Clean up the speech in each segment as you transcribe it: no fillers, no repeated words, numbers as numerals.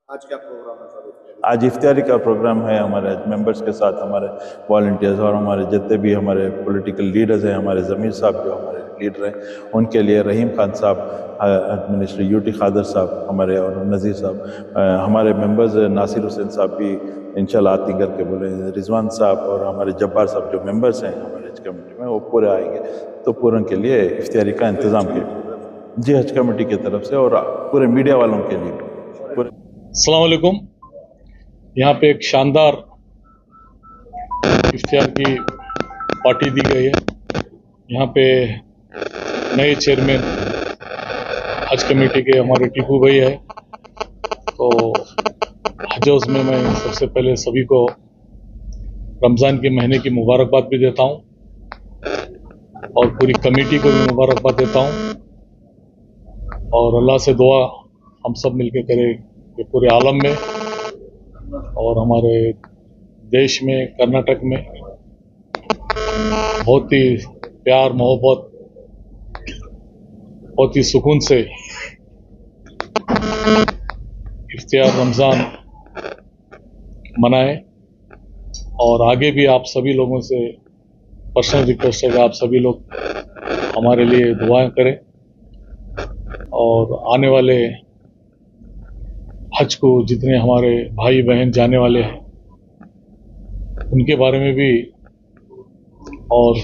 आज क्या प्रोग्राम है सर? आज इफ्तारी का प्रोग्राम है हमारे मेंबर्स के साथ, हमारे वॉल्टियर्स और हमारे जितने भी हमारे पॉलिटिकल लीडर्स हैं, हमारे ज़मीर साहब जो हमारे लीडर हैं उनके लिए, रहीम खान साहब, मिनिस्टर यूटी खादर साहब हमारे, और नज़ीर साहब, हमारे मेंबर्स नासिर हुसैन साहब भी इंशाल्लाह आती करके बोले, रिजवान साहब और हमारे जब्बार साहब जो मेंबर्स हैं हमारे हज कमेटी में वो पूरे आएंगे, तो पूरे के लिए इफ्तारी का इंतज़ाम किया जी हज कमेटी की तरफ से और पूरे मीडिया वालों के लिए पूरे। अस्सलाम वालेकुम। यहाँ पे एक शानदार इफ्तियार की पार्टी दी गई है। यहाँ पे नए चेयरमैन हज कमेटी के हमारे टीपू भाई है। तो हज हाउस में मैं सबसे पहले सभी को रमज़ान के महीने की मुबारकबाद भी देता हूँ और पूरी कमेटी को भी मुबारकबाद देता हूँ, और अल्लाह से दुआ हम सब मिलकर करें कि पूरे आलम में और हमारे देश में, कर्नाटक में बहुत ही प्यार मोहब्बत, बहुत ही सुकून से इफ्तियार रमज़ान मनाएं। और आगे भी आप सभी लोगों से पर्सनल रिक्वेस्ट है कि आप सभी लोग हमारे लिए दुआएं करें, और आने वाले हज को जितने हमारे भाई बहन जाने वाले हैं उनके बारे में भी, और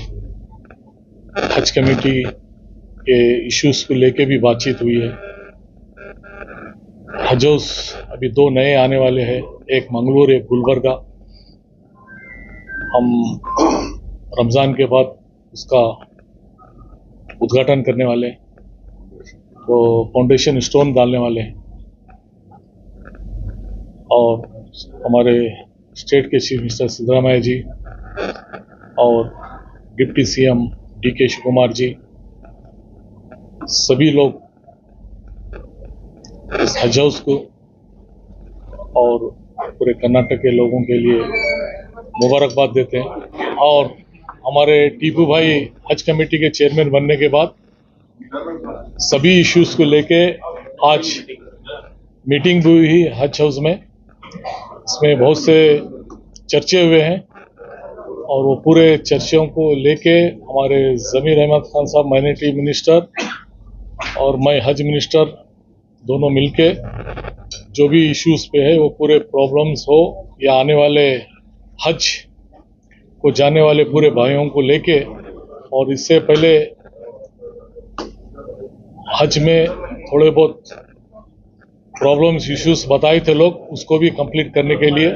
हज कमेटी के इश्यूज को लेके भी बातचीत हुई है। हज हाउस अभी 2 नए आने वाले हैं, एक मंगलूर, एक गुलबर्गा। हम रमज़ान के बाद उसका उद्घाटन करने वाले हैं, तो फाउंडेशन स्टोन डालने वाले हैं। और हमारे स्टेट के चीफ मिनिस्टर सिद्धरामैया जी और deputy CM DK Shivakumar ji, सभी लोग इस हज हाउस को और पूरे कर्नाटक के लोगों के लिए मुबारकबाद देते हैं। और हमारे टीपू भाई हज कमेटी के चेयरमैन बनने के बाद सभी इश्यूज को लेके आज मीटिंग भी हुई हज हाउस में। इसमें बहुत से चर्चे हुए हैं और वो पूरे चर्चों को लेके हमारे ज़मीर अहमद खान साहब माइनॉरिटी मिनिस्टर और मैं हज मिनिस्टर दोनों मिलके जो भी इश्यूज पे है वो पूरे प्रॉब्लम्स हो या आने वाले हज को जाने वाले पूरे भाइयों को लेके, और इससे पहले हज में थोड़े बहुत प्रॉब्लम्स इश्यूज बताए थे लोग, उसको भी कंप्लीट करने के लिए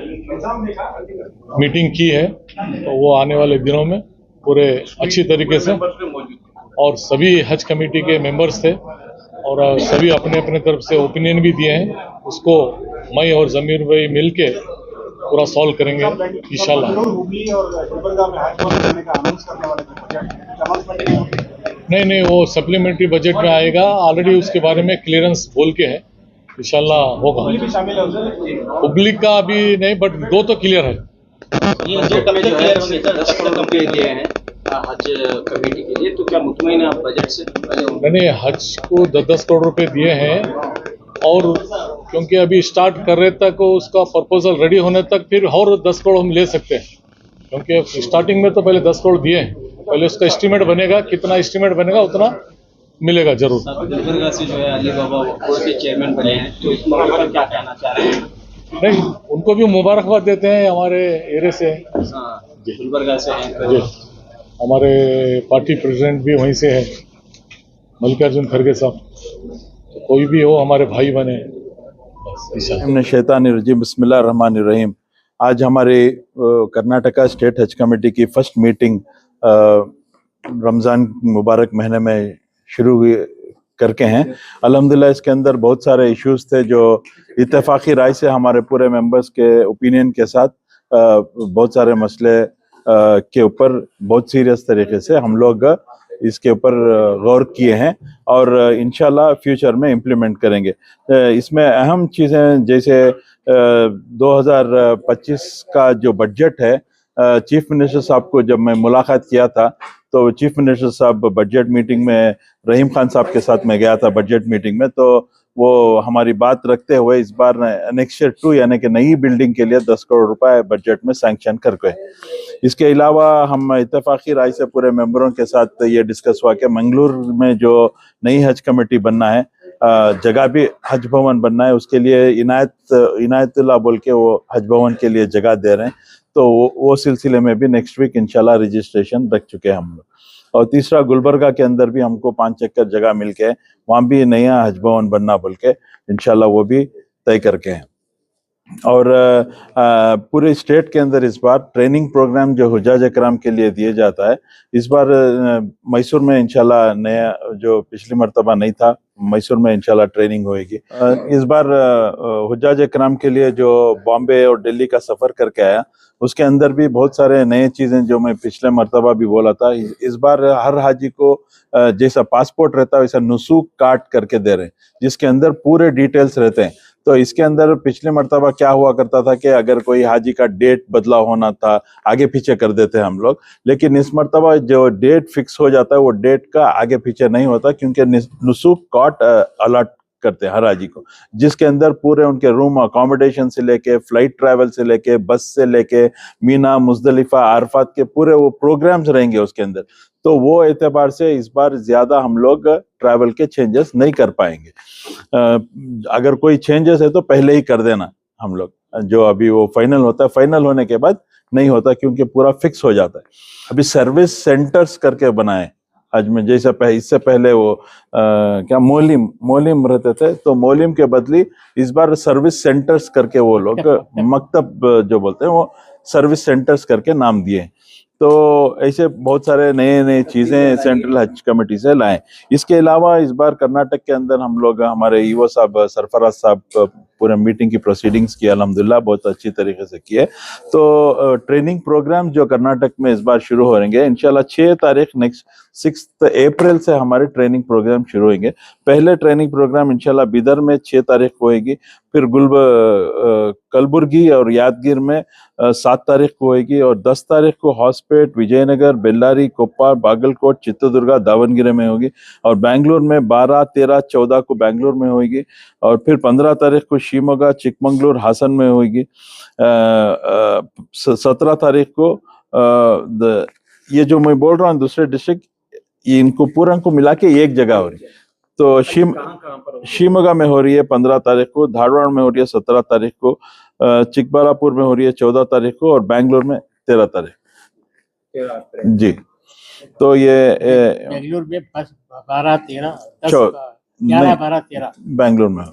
मीटिंग की है। तो वो आने वाले दिनों में पूरे अच्छी तरीके से, और सभी हज कमेटी के मेंबर्स थे और सभी अपने अपने तरफ से ओपिनियन भी दिए हैं, उसको मैं और ज़मीर भाई मिलके पूरा सॉल्व करेंगे इंशाल्लाह। नहीं, वो सप्लीमेंट्री बजट में आएगा, ऑलरेडी उसके बारे में क्लियरेंस बोल के है, इंशाल्लाह होगा। हुबली का अभी नहीं, बट 2 तो क्लियर है। ये 2 कब तक क्लियर होंगे सर? 10 करोड़ रुपए दिए हैं हज कमेटी के लिए, तो क्या मुतमईन है आप बजट से? नहीं, हज को 10 करोड़ रुपए दिए हैं, और क्योंकि अभी स्टार्ट कर रहे तक उसका प्रपोजल रेडी होने तक फिर और 10 करोड़ हम ले सकते हैं, क्योंकि स्टार्टिंग में तो पहले 10 करोड़ दिए हैं। पहले उसका एस्टीमेट बनेगा, कितना एस्टीमेट बनेगा उतना मिलेगा जरूर। गुलबर्गा से जो है अली बाबा बोर्ड के चेयरमैन बने हैं, तो इस मौके पर क्या कहना चाह रहे हैं? नहीं, उनको भी मुबारकबाद देते हैं, हमारे एरिया से गुलबर्गा से हैं जी, हमारे पार्टी प्रेसिडेंट भी वहीं से है, मल्लिकार्जुन खड़गे साहब। तो कोई भी हो, हमारे भाई बने। शैतानिर्रजीम, बिस्मिल्लाहिर्रहमानिर्रहीम। आज हमारे कर्नाटका स्टेट हज कमेटी की फर्स्ट मीटिंग रमज़ान मुबारक महीने में शुरू करके हैं। अल्हम्दुलिल्लाह इसके अंदर बहुत सारे इश्यूज थे जो इत्तेफाकी राय से हमारे पूरे मेंबर्स के ओपिनियन के साथ बहुत सारे मसले के ऊपर बहुत सीरियस तरीके से हम लोग इसके ऊपर गौर किए हैं और इंशाल्लाह फ्यूचर में इम्प्लीमेंट करेंगे। इसमें अहम चीज़ें जैसे 2025 का जो बजट है, चीफ मिनिस्टर साहब को जब मैं मुलाकात किया था तो चीफ मिनिस्टर साहब बजट मीटिंग में रहीम खान साहब के साथ मैं गया था बजट मीटिंग में, तो वो हमारी बात रखते हुए इस बार नेक्स्ट 2 यानी कि नई बिल्डिंग के लिए 10 करोड़ रुपए बजट में सैंक्शन कर गए। इसके अलावा हम इत्तेफाकी राय से पूरे मेंबरों के साथ ये डिस्कस हुआ कि मंगलूर में जो नई हज कमेटी बनना है, जगह भी हज भवन बनना है, उसके लिए इनायतुल्लाह बोल के वो हज भवन के लिए जगह दे रहे हैं। तो वो सिलसिले में भी नेक्स्ट वीक इंशाल्लाह रजिस्ट्रेशन रख चुके हैं हम लोग। और तीसरा, गुलबर्गा के अंदर भी हमको 5 एकड़ जगह मिल के वहां भी नया हज भवन बनना बोल के इंशाल्लाह वो भी तय करके हैं। और पूरे स्टेट के अंदर इस बार ट्रेनिंग प्रोग्राम जो हुज्जाज इकराम के लिए दिए जाता है, इस बार मैसूर में इंशाल्लाह नया, जो पिछली मर्तबा नहीं था, मैसूर में इंशाल्लाह ट्रेनिंग होएगी। इस बार हुज्जाज इकराम के लिए जो बॉम्बे और दिल्ली का सफर करके आया, उसके अंदर भी बहुत सारे नए चीजें जो मैं पिछले मर्तबा भी बोला था, इस बार हर हाजी को जैसा पासपोर्ट रहता है वैसा नुसूक कार्ड करके दे रहे हैं, जिसके अंदर पूरे डिटेल्स रहते हैं। तो इसके अंदर पिछले मर्तबा क्या हुआ करता था कि अगर कोई हाजी का डेट बदला होना था, आगे पीछे कर देते हम लोग, लेकिन इस मर्तबा जो डेट फिक्स हो जाता है वो डेट का आगे पीछे नहीं होता, क्योंकि नुसूक कार्ड अलॉट करते हैं हर हाजी को, जिसके अंदर पूरे उनके रूम अकोमोडेशन से लेके, फ्लाइट ट्रैवल से लेके, बस से लेके, मीना, मुजदलिफा, आरफात के पूरे वो प्रोग्राम्स रहेंगे उसके अंदर। तो वो एतबार से इस बार ज्यादा हम लोग ट्रैवल के चेंजेस नहीं कर पाएंगे। अगर कोई चेंजेस है तो पहले ही कर देना हम लोग, जो अभी वो फाइनल होता है, फाइनल होने के बाद नहीं होता, क्योंकि पूरा फिक्स हो जाता है। अभी सर्विस सेंटर्स करके बनाए आज में, जैसे इससे पहले वो क्या मोलिम रहते थे, तो मोलिम के बदली इस बार सर्विस सेंटर्स करके वो लोग मकतब जो बोलते हैं वो सर्विस सेंटर्स करके नाम दिए। तो ऐसे बहुत सारे नए चीजें सेंट्रल हज कमेटी से लाए। इसके अलावा इस बार कर्नाटक के अंदर हम लोग, हमारे ईओ साहब सरफराज साहब पूरे मीटिंग की प्रोसीडिंग्स की अल्हम्दुलिल्लाह बहुत अच्छी तरीके से किए। तो ट्रेनिंग प्रोग्राम जो कर्नाटक में इस बार शुरू हो रहेंगे इंशाल्लाह 6 तारीख नेक्स्ट 6 अप्रैल से हमारे ट्रेनिंग प्रोग्राम शुरू होंगे। पहले ट्रेनिंग प्रोग्राम इंशाल्लाह बिदर में 6 तारीख को होगी, फिर कलबुर्गी और यादगीर में 7 तारीख को होगी, और 10 तारीख को हॉस्पेट, विजयनगर, बेल्लारी, कोप्पार, बागलकोट, चित्रदुर्गा, दावनगिरी में होगी, और बेंगलुरु में 12, 13, 14 को बेंगलुरु में होगी, और फिर 15 तारीख को शिवमोगा, चिकमंगलुरु, हासन में होगी। 17 तारीख को ये जो मैं बोल रहा हूँ दूसरे डिस्ट्रिक्ट, इनको पूरा को मिला के एक जगह हो रही है। तो शिवमोगा में हो रही है 15 तारीख को, धारवाड़ में हो रही है 17 तारीख को, चिकबालापुर में हो रही है 14 तारीख को, और बेंगलुरु में 13 तारीख जी। तो ये बेंगलुरु में 12, 13, 11, 12, 13 बेंगलुरु में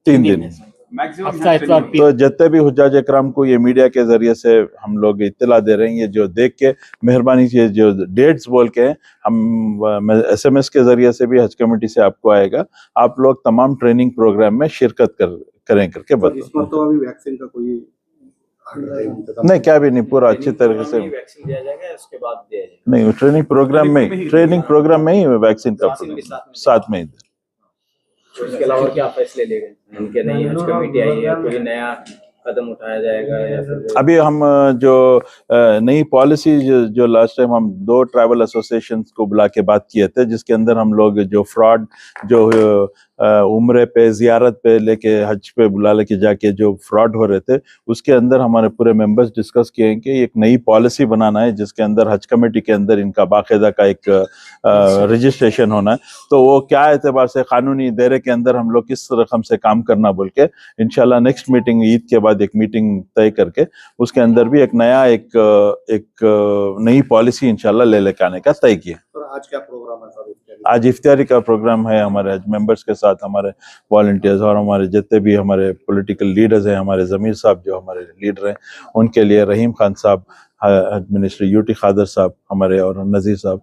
3 दिन। तो जितने भी हुज्जाज इकराम को ये मीडिया के जरिए से हम लोग इत्तला दे रहे हैं, ये जो देख के मेहरबानी से जो डेट्स बोल के हम SMS के जरिए से भी हज कमेटी से आपको आएगा, आप लोग तमाम ट्रेनिंग प्रोग्राम में शिरकत करें करके बताओ। तो अभी वैक्सीन का कोई नहीं, क्या भी नहीं, पूरा अच्छी तरीके से वैक्सीन दिया जाएगा, उसके बाद दिया जाएगा। नहीं, ट्रेनिंग प्रोग्राम में ही वैक्सीन का साथ में ही। उसके अलावा क्या फैसले ले गए उनके, नई हज कमेटी आई है, कोई नया कदम उठाया जाएगा या फिर? अभी हम जो नई पॉलिसी जो लास्ट टाइम हम 2 ट्रैवल एसोसिएशंस को बुला के बात किए थे, जिसके अंदर हम लोग जो फ्रॉड, जो उम्रे पे, जियारत पे लेके, हज पे बुला लेके जाके जो फ्रॉड हो रहे थे, उसके अंदर हमारे पूरे मेंबर्स डिस्कस किए हैं कि एक नई पॉलिसी बनाना है, जिसके अंदर हज कमेटी के अंदर इनका बाकायदा का एक रजिस्ट्रेशन होना है। तो वो क्या एतबार से कानूनी दायरे के अंदर हम लोग किस रकम से काम करना बोल के इंशाल्लाह नेक्स्ट मीटिंग, ईद के बाद एक मीटिंग तय करके उसके अंदर भी एक नया एक नई पॉलिसी इंशाल्लाह ले लेकर आने का तय किया। आज क्या प्रोग्राम है सर? आज इफ्तारी का प्रोग्राम है हमारे हज मेंबर्स के साथ, हमारे वॉलंटियर्स और हमारे जितने भी हमारे पॉलिटिकल लीडर्स हैं, हमारे ज़मीर साहब जो हमारे लीडर हैं, उनके लिए रहीम खान साहब, हज मिनिस्टर यूटी खादर साहब हमारे, और नज़ीर साहब,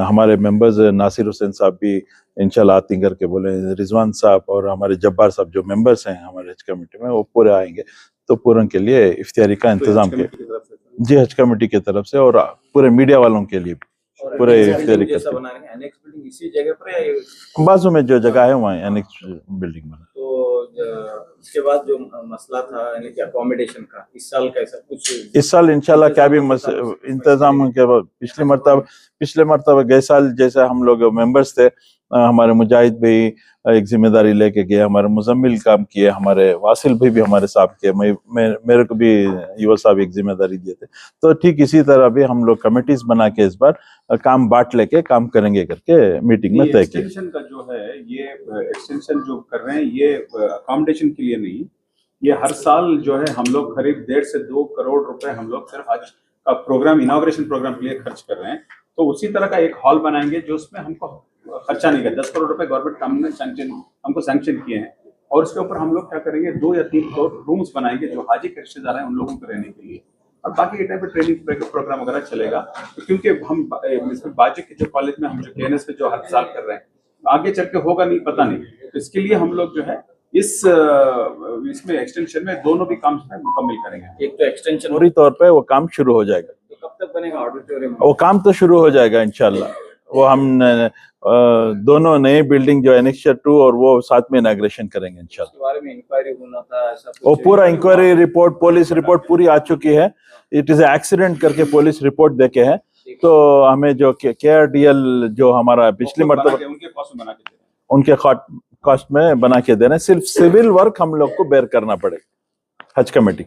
हमारे मेंबर्स नासिर हुसैन साहब भी इंशाल्लाह आती करके बोले, रिजवान साहब और हमारे जब्बार साहब जो मेंबर्स हैं हमारे हज कमेटी में, वो पूरे आएंगे। तो पूरन के लिए इफ्तारी का इंतजाम किया जी हज कमेटी की तरफ से, और पूरे मीडिया वालों के लिए पूरे इफ्तारी का इसी जगह पर बाजू में जो जगह है वहाँ एनेक्स बिल्डिंग बना। तो इसके बाद जो मसला था यानी कि अकोमोडेशन का, इस साल कैसा कुछ? इस साल इंशाल्लाह क्या भी इंतजाम के, पिछले मरतबा गए साल जैसे हम लोग मेंबर्स थे, हमारे मुजाहिद भी एक जिम्मेदारी लेके गए, हमारे मुजम्मिल काम किए, हमारे वासिल भी हमारे साथ किए, मेरे को भी युवा साहब एक जिम्मेदारी दिए थे। तो ठीक इसी तरह भी हम लोग कमेटीज बना के इस बार काम बांट लेके काम करेंगे करके मीटिंग में तय किया। एक्सटेंशन का जो है, ये एक्सटेंशन जो कर रहे हैं ये अकोमोडेशन के लिए नहीं, ये हर साल जो है हम लोग करीब 1.5 से 2 करोड़ रुपए हम लोग सिर्फ हज का प्रोग्राम, इनॉग्रेशन प्रोग्राम के लिए खर्च कर रहे हैं। तो उसी तरह का एक हॉल बनाएंगे जो उसमें हमको खर्चा नहीं कर, 10 करोड़ रुपए गवर्नमेंट हमको सैंक्शन किए हैं, और उसके ऊपर हम लोग क्या करेंगे 2 या 3 रूम्स बनाएंगे जो हाजी के रिश्तेदार हैं उन लोगों को रहने के लिए, और बाकी के टाइप का ट्रेनिंग प्रोग्राम वगैरह चलेगा। क्योंकि हम बाजी के जो कॉलेज में हम जो KNS पे जो हर साल कर रहे हैं, आगे चल के होगा नहीं पता नहीं, तो इसके लिए हम लोग जो है इसमें एक्सटेंशन में दोनों भी काम मुकम्मल करेंगे। एक तो एक्सटेंशन फौरी तौर पे वो काम शुरू हो जाएगा। तो कब तक बनेगा ऑडिटोरियम? वो काम तो शुरू हो जाएगा इंशाल्लाह। वो हम दोनों नए बिल्डिंग जो एनेक्चर 2 और वो साथ में इनॉग्रेशन करेंगे इंशाल्लाह। इसके बारे में इंक्वायरी होना था, ऐसा वो पूरा इंक्वायरी रिपोर्ट, पुलिस रिपोर्ट पूरी आ चुकी है। इट इज एक्सीडेंट करके पुलिस रिपोर्ट देके है। तो हमें जो KRDL जो हमारा पिछली मरतबा उनके कॉस्ट में बना के दे रहे हैं, उनके कॉस्ट में बना के दे रहे हैं, सिर्फ सिविल वर्क हम लोग को बेयर करना पड़ेगा हज कमेटी।